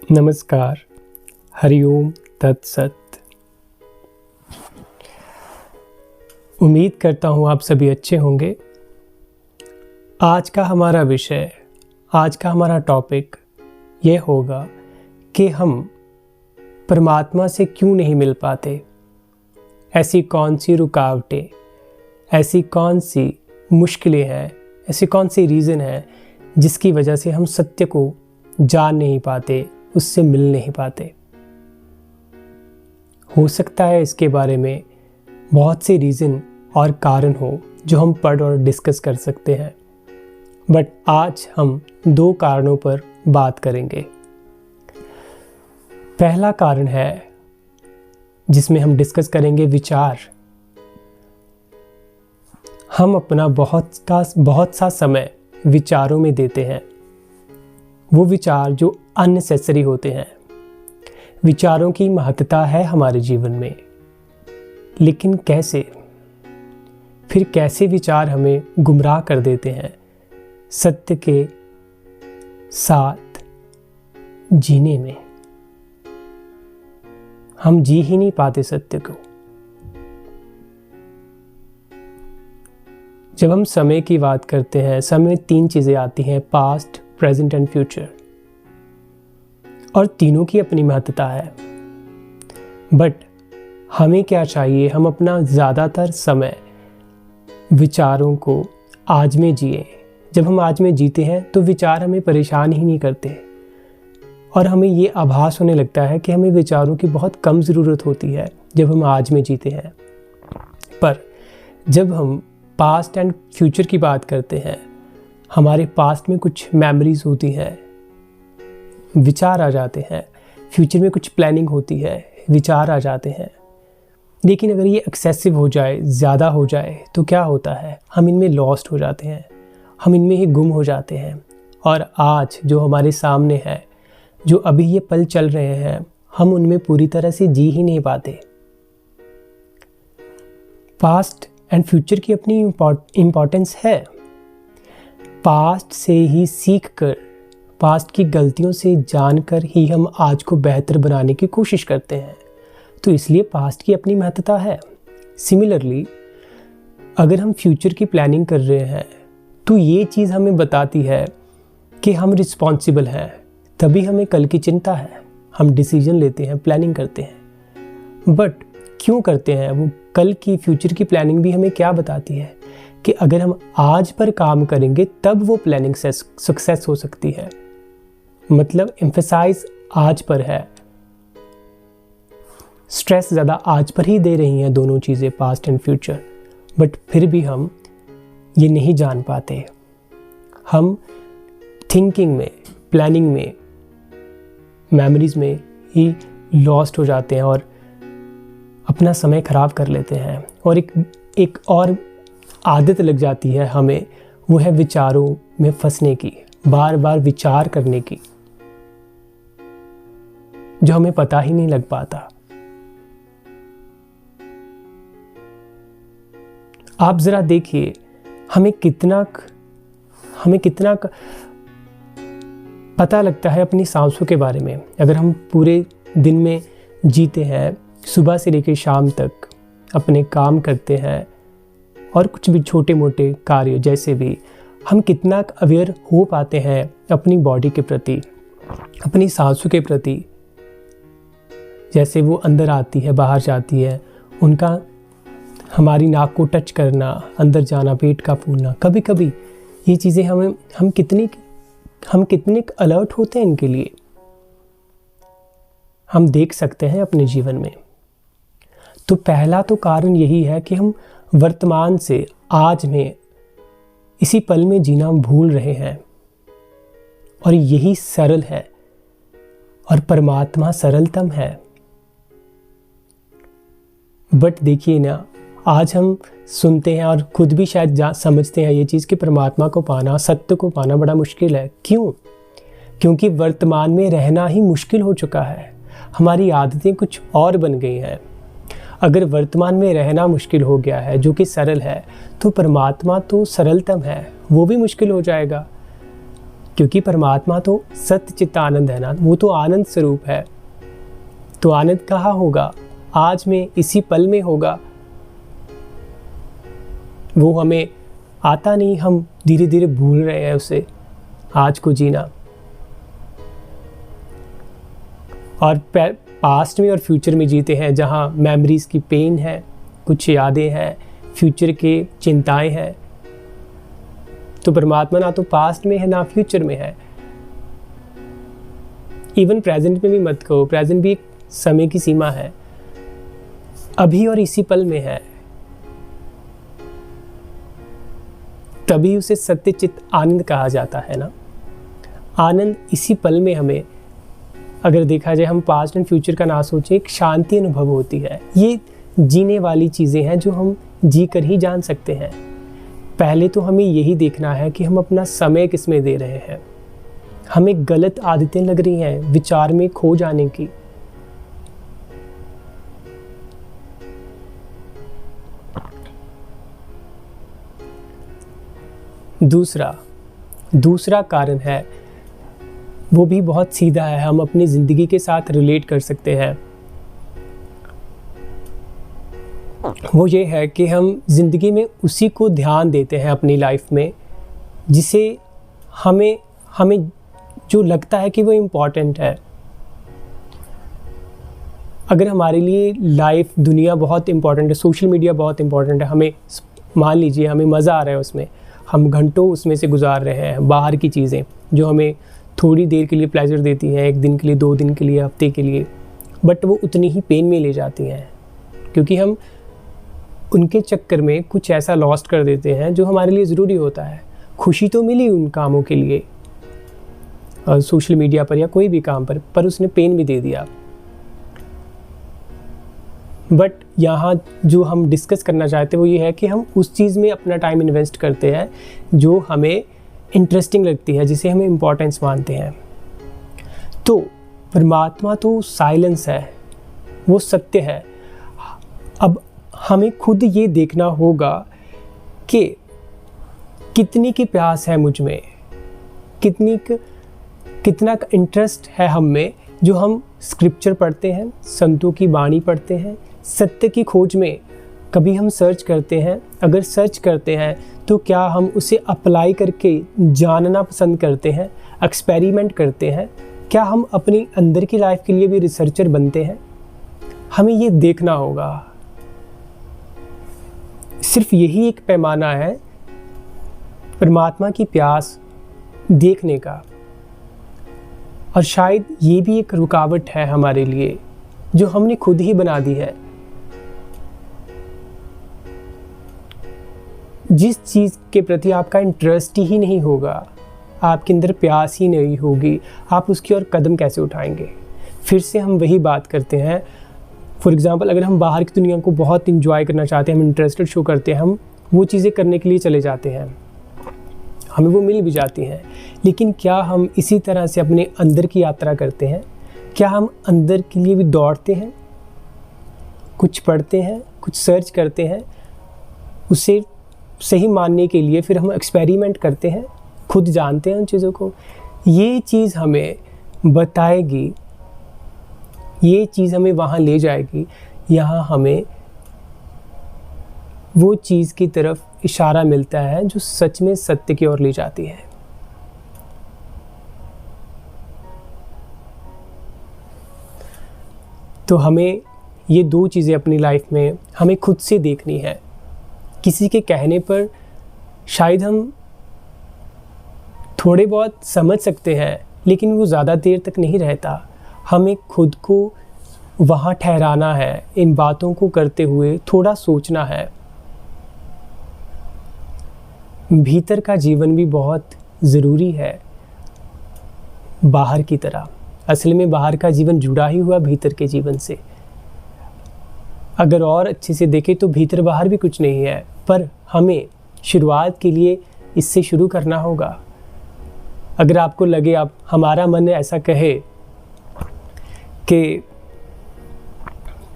नमस्कार, हरिओम तत्सत। उम्मीद करता हूँ आप सभी अच्छे होंगे। आज का हमारा विषय, आज का हमारा टॉपिक ये होगा कि हम परमात्मा से क्यों नहीं मिल पाते। ऐसी कौन सी रुकावटें, ऐसी कौन सी मुश्किलें हैं, ऐसी कौन सी रीज़न है जिसकी वजह से हम सत्य को जान नहीं पाते, उससे मिल नहीं पाते। हो सकता है इसके बारे में बहुत से रीज़न और कारण हो जो हम पढ़ और डिस्कस कर सकते हैं, बट आज हम दो कारणों पर बात करेंगे। पहला कारण है जिसमें हम डिस्कस करेंगे विचार। हम अपना बहुत सा समय विचारों में देते हैं, वो विचार जो अननेसेसरी होते हैं। विचारों की महत्ता है हमारे जीवन में, लेकिन कैसे विचार हमें गुमराह कर देते हैं सत्य के साथ जीने में। हम जी ही नहीं पाते सत्य को। जब हम समय की बात करते हैं, समय में तीन चीज़ें आती हैं, पास्ट, प्रेजेंट एंड फ्यूचर, और तीनों की अपनी महत्ता है। बट हमें क्या चाहिए, हम अपना ज़्यादातर समय विचारों को आज में जिए। जब हम आज में जीते हैं तो विचार हमें परेशान ही नहीं करते, और हमें ये आभास होने लगता है कि हमें विचारों की बहुत कम ज़रूरत होती है जब हम आज में जीते हैं। पर जब हम पास्ट एंड फ्यूचर की बात करते हैं, हमारे पास्ट में कुछ मेमोरीज होती हैं, विचार आ जाते हैं। फ्यूचर में कुछ प्लानिंग होती है, विचार आ जाते हैं। लेकिन अगर ये एक्सेसिव हो जाए, ज़्यादा हो जाए, तो क्या होता है, हम इनमें लॉस्ट हो जाते हैं, हम इनमें ही गुम हो जाते हैं। और आज जो हमारे सामने है, जो अभी ये पल चल रहे हैं, हम उनमें पूरी तरह से जी ही नहीं पाते। पास्ट एंड फ्यूचर की अपनी इम्पोर्टेंस है। पास्ट से ही सीखकर, पास्ट की गलतियों से जानकर ही हम आज को बेहतर बनाने की कोशिश करते हैं, तो इसलिए पास्ट की अपनी महत्ता है। सिमिलरली अगर हम फ्यूचर की प्लानिंग कर रहे हैं, तो ये चीज़ हमें बताती है कि हम रिस्पॉन्सिबल हैं, तभी हमें कल की चिंता है। हम डिसीजन लेते हैं, प्लानिंग करते हैं, बट क्यों करते हैं वो? कल की फ्यूचर की प्लानिंग भी हमें क्या बताती है कि अगर हम आज पर काम करेंगे तब वो प्लानिंग सक्सेस हो सकती है। मतलब एम्फेसाइज आज पर है, स्ट्रेस ज़्यादा आज पर ही दे रही हैं दोनों चीज़ें, पास्ट एंड फ्यूचर। बट फिर भी हम ये नहीं जान पाते। हम थिंकिंग में, प्लानिंग में, मेमोरीज में ही लॉस्ट हो जाते हैं और अपना समय ख़राब कर लेते हैं। और एक और आदत लग जाती है हमें, वो है विचारों में फंसने की, बार बार विचार करने की, जो हमें पता ही नहीं लग पाता। आप ज़रा देखिए, हमें कितना पता लगता है अपनी सांसों के बारे में। अगर हम पूरे दिन में जीते हैं, सुबह से लेकर शाम तक अपने काम करते हैं, और कुछ भी छोटे मोटे कार्य जैसे भी, हम कितना अवेयर हो पाते हैं अपनी बॉडी के प्रति, अपनी सांसों के प्रति। जैसे वो अंदर आती है, बाहर जाती है, उनका हमारी नाक को टच करना, अंदर जाना, पेट का फूलना, कभी कभी ये चीज़ें हम कितने अलर्ट होते हैं इनके लिए, हम देख सकते हैं अपने जीवन में। तो पहला तो कारण यही है कि हम वर्तमान से आज में, इसी पल में जीना भूल रहे हैं, और यही सरल है, और परमात्मा सरलतम है। बट देखिए ना, आज हम सुनते हैं और खुद भी शायद समझते हैं ये चीज़ कि परमात्मा को पाना, सत्य को पाना बड़ा मुश्किल है। क्यों? क्योंकि वर्तमान में रहना ही मुश्किल हो चुका है। हमारी आदतें कुछ और बन गई हैं। अगर वर्तमान में रहना मुश्किल हो गया है, जो कि सरल है, तो परमात्मा तो सरलतम है, वो भी मुश्किल हो जाएगा। क्योंकि परमात्मा तो सत्य चित्त आनंद है ना, वो तो आनंद स्वरूप है। तो आनंद कहाँ होगा? आज में, इसी पल में होगा। वो हमें आता नहीं, हम धीरे धीरे भूल रहे हैं उसे, आज को जीना। और पास्ट में और फ्यूचर में जीते हैं, जहाँ मेमोरीज की पेन है, कुछ यादें हैं, फ्यूचर के चिंताएं हैं। तो परमात्मा ना तो पास्ट में है ना फ्यूचर में है। इवन प्रेजेंट में भी मत कहो, प्रेजेंट भी एक समय की सीमा है, अभी और इसी पल में है। तभी उसे सत्य चित्त आनंद कहा जाता है ना। आनंद इसी पल में हमें, अगर देखा जाए, हम पास्ट एंड फ्यूचर का ना सोचे, एक शांति अनुभव होती है। ये जीने वाली चीज़ें हैं जो हम जी कर ही जान सकते हैं। पहले तो हमें यही देखना है कि हम अपना समय किस में दे रहे हैं। हमें गलत आदतें लग रही हैं विचार में खो जाने की। दूसरा कारण है, वो भी बहुत सीधा है, हम अपनी ज़िंदगी के साथ रिलेट कर सकते हैं। वो ये है कि हम ज़िंदगी में उसी को ध्यान देते हैं अपनी लाइफ में, जिसे हमें जो लगता है कि वो इम्पॉर्टेंट है। अगर हमारे लिए लाइफ, दुनिया बहुत इम्पॉर्टेंट है, सोशल मीडिया बहुत इम्पॉर्टेंट है, हमें मान लीजिए हमें मज़ा आ रहा है उसमें, हम घंटों उसमें से गुजार रहे हैं, बाहर की चीज़ें जो हमें थोड़ी देर के लिए प्लेजर देती हैं, 1 दिन के लिए, 2 दिन के लिए, हफ्ते के लिए, बट वो उतनी ही पेन में ले जाती हैं, क्योंकि हम उनके चक्कर में कुछ ऐसा लॉस्ट कर देते हैं जो हमारे लिए ज़रूरी होता है। खुशी तो मिली उन कामों के लिए, सोशल मीडिया पर या कोई भी काम पर उसने पेन भी दे दिया। बट यहाँ जो हम डिस्कस करना चाहते हैं वो ये है कि हम उस चीज़ में अपना टाइम इन्वेस्ट करते हैं जो हमें इंटरेस्टिंग लगती है, जिसे हमें इम्पोर्टेंस मानते हैं। तो परमात्मा तो साइलेंस है, वो सत्य है। अब हमें खुद ये देखना होगा कि कितनी की प्यास है मुझ में, कितना इंटरेस्ट है हम में, जो हम स्क्रिप्चर पढ़ते हैं, संतों की वाणी पढ़ते हैं, सत्य की खोज में कभी हम सर्च करते हैं। अगर सर्च करते हैं तो क्या हम उसे अप्लाई करके जानना पसंद करते हैं, एक्सपेरिमेंट करते हैं? क्या हम अपनी अंदर की लाइफ के लिए भी रिसर्चर बनते हैं? हमें ये देखना होगा। सिर्फ यही एक पैमाना है परमात्मा की प्यास देखने का, और शायद ये भी एक रुकावट है हमारे लिए जो हमने खुद ही बना दी है। जिस चीज़ के प्रति आपका इंटरेस्ट ही नहीं होगा, आपके अंदर प्यास ही नहीं होगी, आप उसकी ओर कदम कैसे उठाएंगे? फिर से हम वही बात करते हैं। फॉर एग्ज़ाम्पल, अगर हम बाहर की दुनिया को बहुत इंजॉय करना चाहते हैं, हम इंटरेस्टेड शो करते हैं, हम वो चीज़ें करने के लिए चले जाते हैं, हमें वो मिल भी जाती हैं, लेकिन क्या हम इसी तरह से अपने अंदर की यात्रा करते हैं? क्या हम अंदर के लिए भी दौड़ते हैं, कुछ पढ़ते हैं, कुछ सर्च करते हैं, उसे सही मानने के लिए फिर हम एक्सपेरिमेंट करते हैं, खुद जानते हैं उन चीज़ों को? ये चीज़ हमें बताएगी, ये चीज़ हमें वहाँ ले जाएगी, यहाँ हमें वो चीज़ की तरफ इशारा मिलता है जो सच में सत्य की ओर ले जाती है। तो हमें ये 2 चीज़ें अपनी लाइफ में हमें खुद से देखनी है। किसी के कहने पर शायद हम थोड़े बहुत समझ सकते हैं, लेकिन वो ज़्यादा देर तक नहीं रहता। हमें खुद को वहाँ ठहराना है, इन बातों को करते हुए थोड़ा सोचना है। भीतर का जीवन भी बहुत ज़रूरी है बाहर की तरह। असल में बाहर का जीवन जुड़ा ही हुआ भीतर के जीवन से। अगर और अच्छे से देखें तो भीतर बाहर भी कुछ नहीं है, पर हमें शुरुआत के लिए इससे शुरू करना होगा। अगर आपको लगे, आप हमारा मन ऐसा कहे कि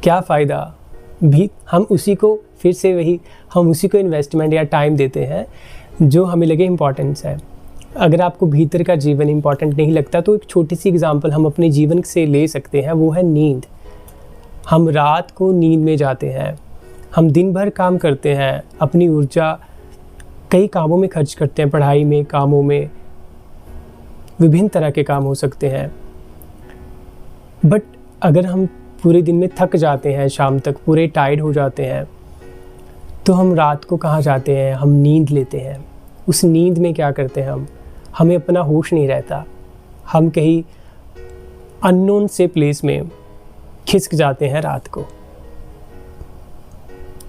क्या फ़ायदा, भी हम उसी को हम उसी को इन्वेस्टमेंट या टाइम देते हैं जो हमें लगे इम्पोर्टेंस है। अगर आपको भीतर का जीवन इम्पॉर्टेंट नहीं लगता तो एक छोटी सी एग्जांपल हम अपने जीवन से ले सकते हैं, वो है नींद। हम रात को नींद में जाते हैं, हम दिन भर काम करते हैं, अपनी ऊर्जा कई कामों में खर्च करते हैं, पढ़ाई में, कामों में, विभिन्न तरह के काम हो सकते हैं। बट अगर हम पूरे दिन में थक जाते हैं, शाम तक पूरे टायर्ड हो जाते हैं, तो हम रात को कहाँ जाते हैं, हम नींद लेते हैं। उस नींद में क्या करते हैं हमें अपना होश नहीं रहता, हम कहीं अननोन से प्लेस में खिसक जाते हैं रात को।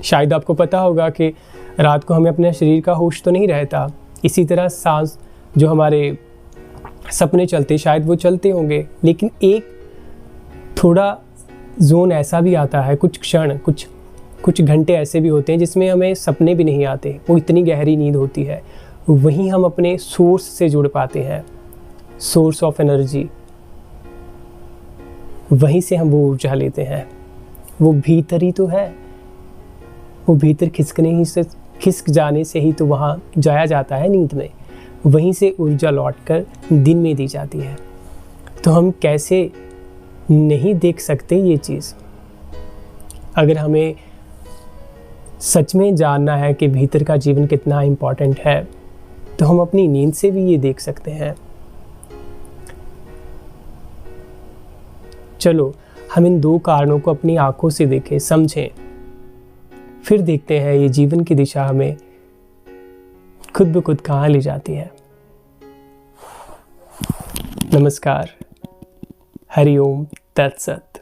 शायद आपको पता होगा कि रात को हमें अपने शरीर का होश तो नहीं रहता। इसी तरह सांस जो हमारे सपने चलते, शायद वो चलते होंगे, लेकिन एक थोड़ा जोन ऐसा भी आता है, कुछ क्षण, कुछ घंटे ऐसे भी होते हैं जिसमें हमें सपने भी नहीं आते, वो इतनी गहरी नींद होती है। वहीं हम अपने सोर्स से जुड़ पाते हैं, सोर्स ऑफ एनर्जी, वहीं से हम वो ऊर्जा लेते हैं। वो भीतर ही तो है, वो भीतर खिसक जाने से ही तो वहाँ जाया जाता है नींद में, वहीं से ऊर्जा लौटकर दिन में दी जाती है। तो हम कैसे नहीं देख सकते ये चीज़? अगर हमें सच में जानना है कि भीतर का जीवन कितना इम्पॉर्टेंट है, तो हम अपनी नींद से भी ये देख सकते हैं। चलो हम इन दो कारणों को अपनी आंखों से देखें, समझें, फिर देखते हैं ये जीवन की दिशा हमें खुद ब खुद कहाँ ले जाती है। नमस्कार, हरि ओम, तत्सत।